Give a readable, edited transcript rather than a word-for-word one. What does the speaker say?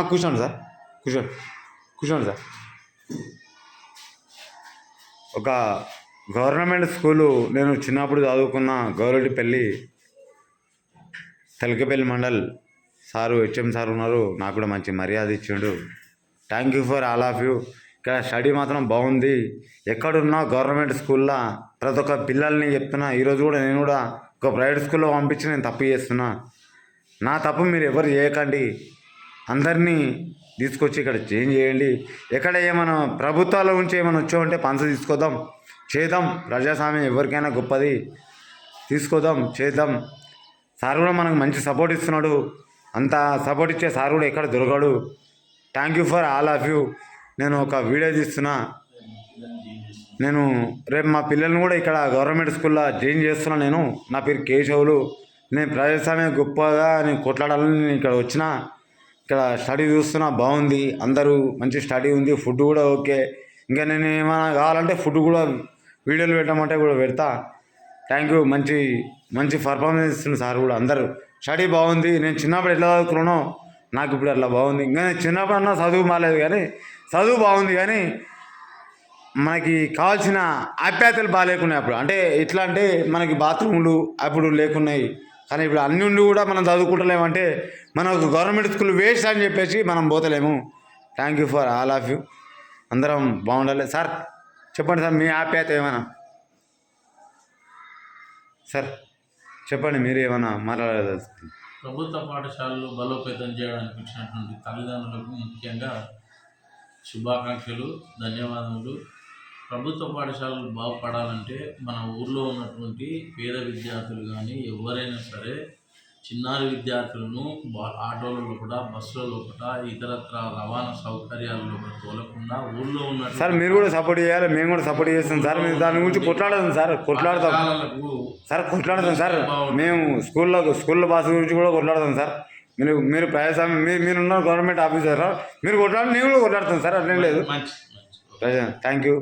కూర్చోండి సార్, కూర్చోండి, కూర్చోండి సార్. ఒక గవర్నమెంట్ స్కూలు నేను చిన్నప్పుడు చదువుకున్న Gowreddypalli Telakapalli mandal sir HM sir ఉన్నారు. నాకు కూడా మంచి మర్యాద ఇచ్చిండు. Thank you for all of you. ఇక్కడ స్టడీ మాత్రం బాగుంది. ఎక్కడున్నా గవర్నమెంట్ స్కూల్లో ప్రతి ఒక్క పిల్లల్ని చెప్తున్నా. ఈరోజు కూడా నేను కూడా ఒక ప్రైవేట్ స్కూల్లో పంపించి నేను తప్పు చేస్తున్నా. నా తప్పు మీరు ఎవరు చేయకండి. అందరినీ తీసుకొచ్చి ఇక్కడ చేంజ్ చేయండి. ఎక్కడ ఏమైనా ప్రభుత్వాల నుంచి ఏమైనా వచ్చామంటే పంచ తీసుకోదాం, చేద్దాం. ప్రజాస్వామ్యం ఎవరికైనా గొప్పది. తీసుకోదాం, చేద్దాం. సార్ కూడా మనకు మంచి సపోర్ట్ ఇస్తున్నాడు. అంత సపోర్ట్ ఇచ్చే సార్ కూడా ఎక్కడ దొరకడు. Thank you for all of you. నేను ఒక వీడియో తీస్తున్నా. నేను రేపు మా పిల్లల్ని కూడా ఇక్కడ గవర్నమెంట్ స్కూల్లో జాయిన్ చేస్తున్నా. నా పేరు కేశవులు. నేను ప్రజాస్వామ్యం గొప్పగా నేను కొట్లాడాలని నేను ఇక్కడ వచ్చిన. ఇక్కడ స్టడీ చూస్తున్నా, బాగుంది. అందరూ మంచి స్టడీ ఉంది. ఫుడ్ కూడా ఓకే. ఇంకా నేను ఏమైనా కావాలంటే ఫుడ్ కూడా వీడియోలు పెట్టమంటే కూడా పెడతా. Thank you. మంచి మంచి పర్ఫార్మెన్స్ ఇస్తుంది సార్ కూడా. అందరూ స్టడీ బాగుంది. నేను చిన్నప్పుడు ఎట్లా చదువుకున్నానో నాకు ఇప్పుడు అట్లా బాగుంది. ఇంకా నేను చిన్నప్పుడు అన్నా చదువు బాగాలేదు కానీ చదువు బాగుంది. కానీ మనకి కావాల్సిన ఆప్యాయతలు బాగాలేకున్నాయి అప్పుడు. అంటే ఎట్లా అంటే మనకి బాత్రూములు అప్పుడు లేకున్నాయి. కానీ ఇప్పుడు అన్ని ఉండి కూడా మనం చదువుకుంటలేమంటే మనకు గవర్నమెంట్ స్కూల్ వేస్ట్ అని చెప్పేసి మనం పోతలేము. Thank you for all of you. అందరం బాగుండాలి. సార్ చెప్పండి సార్, మీ ఆప్యాయత ఏమైనా. సార్ చెప్పండి, మీరు ఏమైనా మాట్లాడాలి. ప్రభుత్వ పాఠశాలలు బలోపేతం చేయడానికి వచ్చినటువంటి తల్లిదండ్రులకు ముఖ్యంగా శుభాకాంక్షలు, ధన్యవాదములు. ప్రభుత్వ పాఠశాలలు బాగుపడాలంటే మన ఊర్లో ఉన్నటువంటి పేద విద్యార్థులు కానీ ఎవరైనా సరే చిన్నారి విద్యార్థులను ఆటోలలో కూడా బస్సులలో కూడా ఇతరత్ర రవాణా సౌకర్యాలలో కూడా తోలకుండా ఊళ్ళో ఉన్న సార్ మీరు కూడా సపోర్ట్ చేయాలి, మేము కూడా సపోర్ట్ చేస్తాం సార్. మీరు దాని గురించి కొట్లాడదాం సార్, కొట్లాడతాం సార్, కొట్లాడతాం సార్. మేము స్కూల్లో బస్సు గురించి కూడా కొట్లాడతాం సార్. మీరు ప్రజాస్వామ్యం మీరున్న గవర్నమెంట్ ఆఫీసర్, మీరు కొట్లాడి నేను కూడా కొట్లాడతాం సార్. అట్లేం లేదు. Thank you.